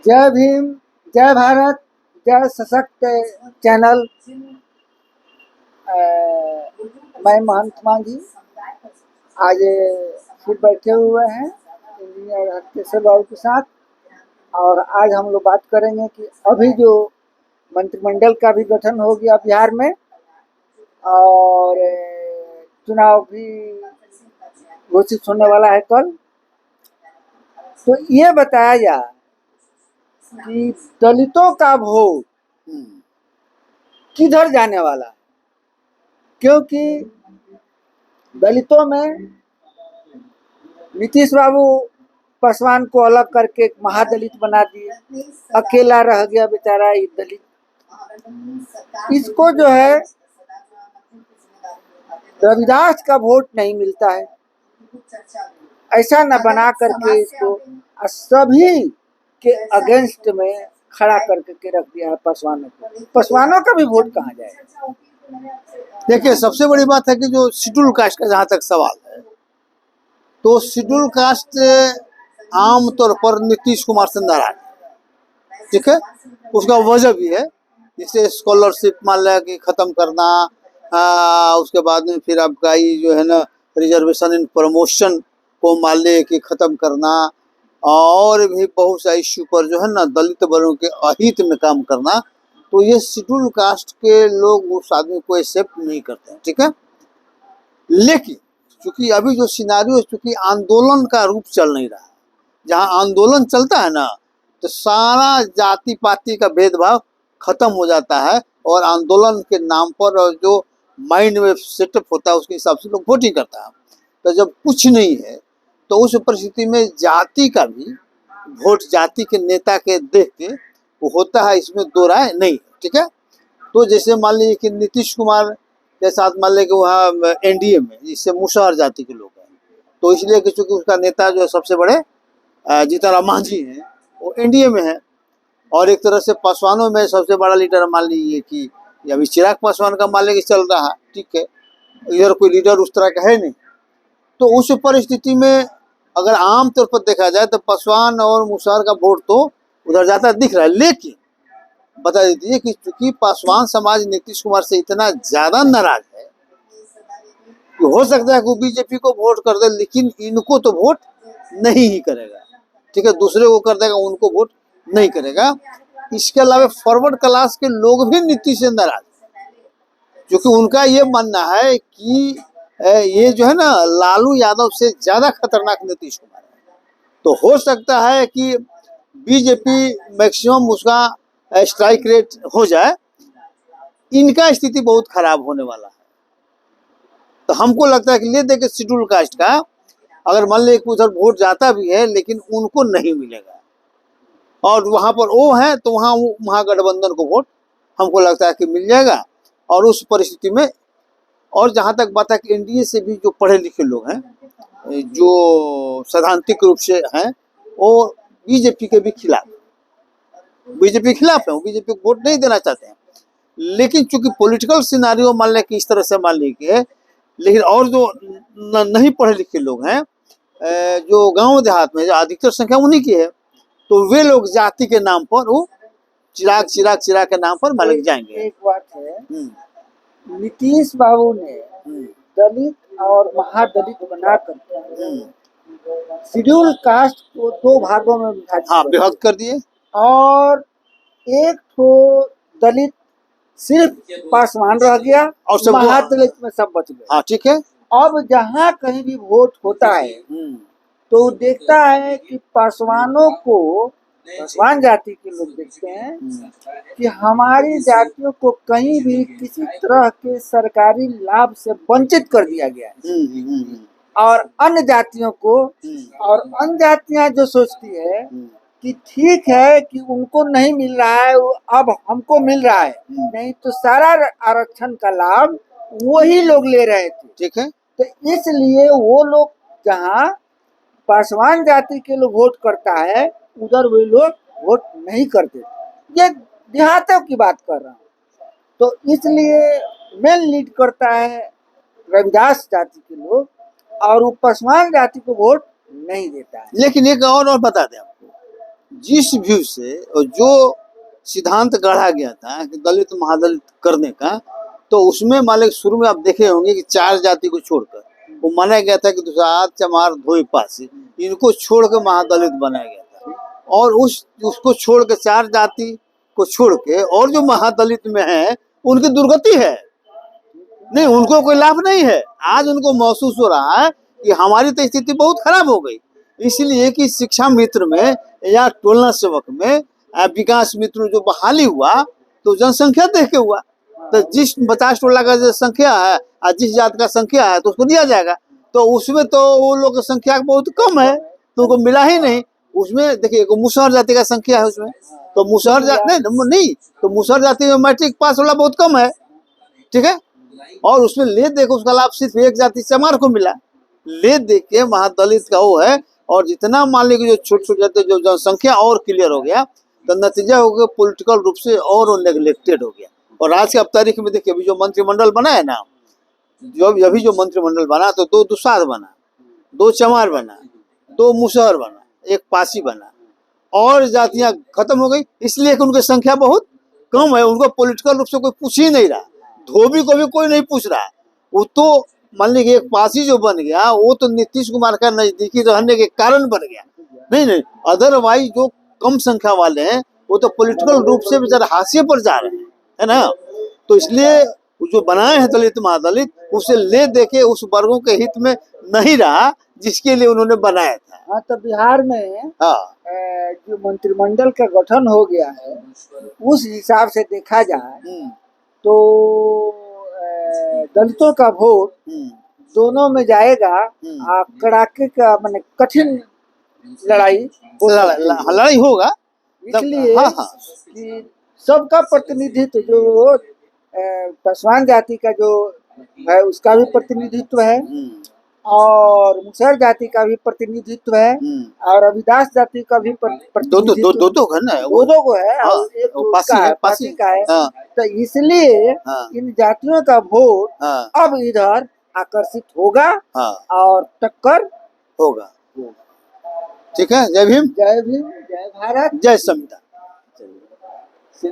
जय भीम, जय भारत, जय सशक्त चैनल। मैं महंत मांझी आज फिर बैठे हुए हैं इंजीनियर हरकेश्वर बाबू के साथ, और आज हम लोग बात करेंगे कि अभी जो मंत्रिमंडल का भी गठन हो गया बिहार में, और चुनाव भी घोषित होने वाला है कल। तो ये बताया जाए कि दलितों का वोट किधर जाने वाला है, क्योंकि दलितों में नीतीश बाबू पासवान को अलग करके एक महादलित बना दिए, अकेला रह गया बेचारा ये दलित। इसको जो है रविदास का वोट नहीं मिलता है, ऐसा न बना करके इसको सभी के अगेंस्ट में खड़ा करके के रख दिया है पासवानों को। पासवानों का भी वोट कहाँ जाए? देखिए, सबसे बड़ी बात है कि जो शेड्यूल कास्ट का जहाँ तक सवाल है, तो शेड्यूल कास्ट आमतौर पर नीतीश कुमार से नाराज है। ठीक है, उसका वजह भी है, जैसे स्कॉलरशिप मान लिया कि खत्म करना, उसके बाद में फिर आपका ये जो है ना रिजर्वेशन इन प्रमोशन को मान लिया कि खत्म करना, और भी बहुत सा इश्यू पर जो है ना दलित वर्गों के अहित में काम करना। तो ये शेड्यूल कास्ट के लोग उस आदमी को एक्सेप्ट नहीं करते हैं। ठीक है, लेकिन चूंकि अभी जो सिनारियो, चूंकि आंदोलन का रूप चल नहीं रहा है, जहाँ आंदोलन चलता है ना तो सारा जाति पाति का भेदभाव खत्म हो जाता है, और आंदोलन के नाम पर और जो माइंड में सेटअप होता है उसके हिसाब से लोग वोटिंग करता है। तो जब कुछ नहीं है तो उस परिस्थिति में जाति का भी वोट जाति के नेता के देख के वो होता है, इसमें दो राय नहीं। ठीक है, तो जैसे मान लीजिए कि नीतीश कुमार के साथ मान लीजिए कि वहाँ एनडीए में जिससे मुसहर जाति के लोग हैं, तो इसलिए कि चूंकि उसका नेता जो है सबसे बड़े जीतन राम मांझी हैं, वो एनडीए में है, और एक तरह से पासवानों में सबसे बड़ा लीडर मान लीजिए कि अभी चिराग पासवान का मान लीजिए चल रहा है। ठीक है, इधर कोई लीडर उस तरह का है नहीं। तो उस परिस्थिति में अगर आम तौर पर देखा जाए तो पासवान और मुसहर का वोट तो उधर जाता दिख रहा है, लेकिन बता दीजिए कि चूंकि पासवान समाज नीतीश कुमार से इतना ज्यादा नाराज है कि हो सकता है कि वो बीजेपी को वोट कर दे, लेकिन इनको तो वोट नहीं ही करेगा। ठीक है, दूसरे को कर देगा, उनको वोट नहीं करेगा। इसके अलावा फॉरवर्ड क्लास के लोग भी नीतीश से नाराज, क्योंकि उनका ये मानना है कि ये जो है ना लालू यादव से ज्यादा खतरनाक नीतीश कुमार है। तो हो सकता है कि बीजेपी मैक्सिमम उसका स्ट्राइक रेट हो जाए, इनका स्थिति बहुत खराब होने वाला है। तो हमको लगता है कि ले देके शेड्यूल कास्ट का अगर मान लीजिए उधर वोट जाता भी है लेकिन उनको नहीं मिलेगा, और वहां पर वो है तो वहां महागठबंधन को वोट हमको लगता है कि मिल जाएगा। और उस परिस्थिति में, और जहां तक बात है कि एनडीए से भी जो पढ़े लिखे लोग हैं, जो सैद्धांतिक रूप से हैं, वो बीजेपी के भी खिलाफ, बीजेपी खिलाफ है, वो बीजेपी को वोट नहीं देना चाहते हैं। लेकिन चूंकि पॉलिटिकल सिनारियो मान लें कि इस तरह से मान लीजिए, लेकिन और जो नहीं पढ़े लिखे लोग हैं, जो गांव देहात में जो अधिकतर संख्या उन्हीं की है, तो वे लोग जाति के नाम पर वो चिराग के नाम पर मान जाएंगे। एक बात है, नीतीश बाबू ने दलित और महादलित बना करके शेड्यूल कास्ट को दो भागों में विभाजित कर दिए, और एक तो दलित सिर्फ पासवान रह गया और सब महादलित में सब बच गए। हाँ, ठीक है। अब जहाँ कहीं भी वोट होता है तो देखता है कि पासवानों को, पासवान जाति के लोग देखते हैं कि हमारी जातियों को कहीं भी किसी तरह के सरकारी लाभ से वंचित कर दिया गया है, और अन्य जातियों को, और अन्य जातियां जो सोचती है कि ठीक है कि उनको नहीं मिल रहा है, अब हमको मिल रहा है, नहीं तो सारा आरक्षण का लाभ वही लोग ले रहे थे। ठीक है, तो इसलिए वो लोग जहाँ पासवान जाति के लोग वोट करता है उधर वे लोग वोट नहीं करते। ये देहातों की बात कर रहा हूँ। तो इसलिए मेन लीड करता है रविदास जाति के लोग, और वो पासवान जाति को वोट नहीं देता है। लेकिन एक और बता दें आपको, जिस व्यू से और जो सिद्धांत गढ़ा गया था कि दलित महादलित करने का, तो उसमें मान लीजिए शुरू में आप देखे होंगे कि 4 जाति को छोड़कर वो माना गया था कि दुसाद चमार धोई पासी, इनको छोड़ के महादलित बनाया गया था। और उसको छोड़ के 4 जाति को छोड़ के और जो महादलित में है उनकी दुर्गति है, नहीं उनको कोई लाभ नहीं है। आज उनको महसूस हो रहा है कि हमारी तो स्थिति बहुत खराब हो गई, इसलिए कि शिक्षा मित्र में या टोलना सेवक में विकास मित्र जो बहाली हुआ तो जनसंख्या देख के हुआ, तो जिस 50 टोला का जो संख्या है और जिस जात का संख्या है तो उसको दिया जाएगा। तो उसमें तो वो लोग की संख्या बहुत कम है तो उनको मिला ही नहीं। उसमें देखिए मुसहर जाति का संख्या है उसमें, तो मुसहर जाति नहीं तो मुसहर जाति में मैट्रिक पास वाला बहुत कम है, ठीक है। और उसमें ले दे के उसका लाभ सिर्फ एक जाति चमार को मिला, ले दे के महादलित का वो है। और जितना मान लीजिए जो छोटे छोटे जाति जो जनसंख्या और क्लियर हो गया तो नतीजा हो गया पॉलिटिकल रूप से और वो नेग्लेक्टेड हो गया। और आज के अब तारीख में देखिए अभी जो मंत्रिमंडल बना है ना, जो अभी जो मंत्रिमंडल बना तो 2 दुसाध बना, 2 चमार बना, 2 मुसहर बना, 1 पासी बना, और जातियां खत्म हो गई इसलिए कि उनकी संख्या बहुत कम है। उनको पॉलिटिकल रूप से कोई पूछ ही नहीं रहा, धोबी को भी कोई नहीं पूछ रहा। वो तो मान लीजिए एक पासी जो बन गया वो तो नीतीश कुमार का नजदीकी रहने के कारण बन गया, नहीं अदरवाइज जो कम संख्या वाले हैं वो तो पॉलिटिकल रूप से बेचारे हाशिए पर जा रहे हैं, है ना। तो इसलिए जो बनाए हैं दलित महादलित उसे ले दे के उस वर्गों के हित में नहीं रहा जिसके लिए उन्होंने बनाया था। हाँ, तो बिहार में हाँ जो मंत्रिमंडल का गठन हो गया है उस हिसाब से देखा जाए तो दलितों का वोट दोनों में जाएगा। कड़ाके का माने कठिन लड़ाई लड़ाई होगा इसलिए हाँ हाँ कि सबका प्रतिनिधित्व जो पासवान जाति का जो है उसका भी प्रतिनिधित्व है और मुसहर जाति का भी प्रतिनिधित्व है और रविदास जाति का भी प्रतिनिधित्व दो है ना, दो को है हाँ, और एक पासी का है। हाँ, तो इसलिए इन जातियों का वोट हाँ, अब इधर आकर्षित होगा हाँ, और टक्कर होगा। ठीक है, जय भीम, जय भारत, जय संविधान।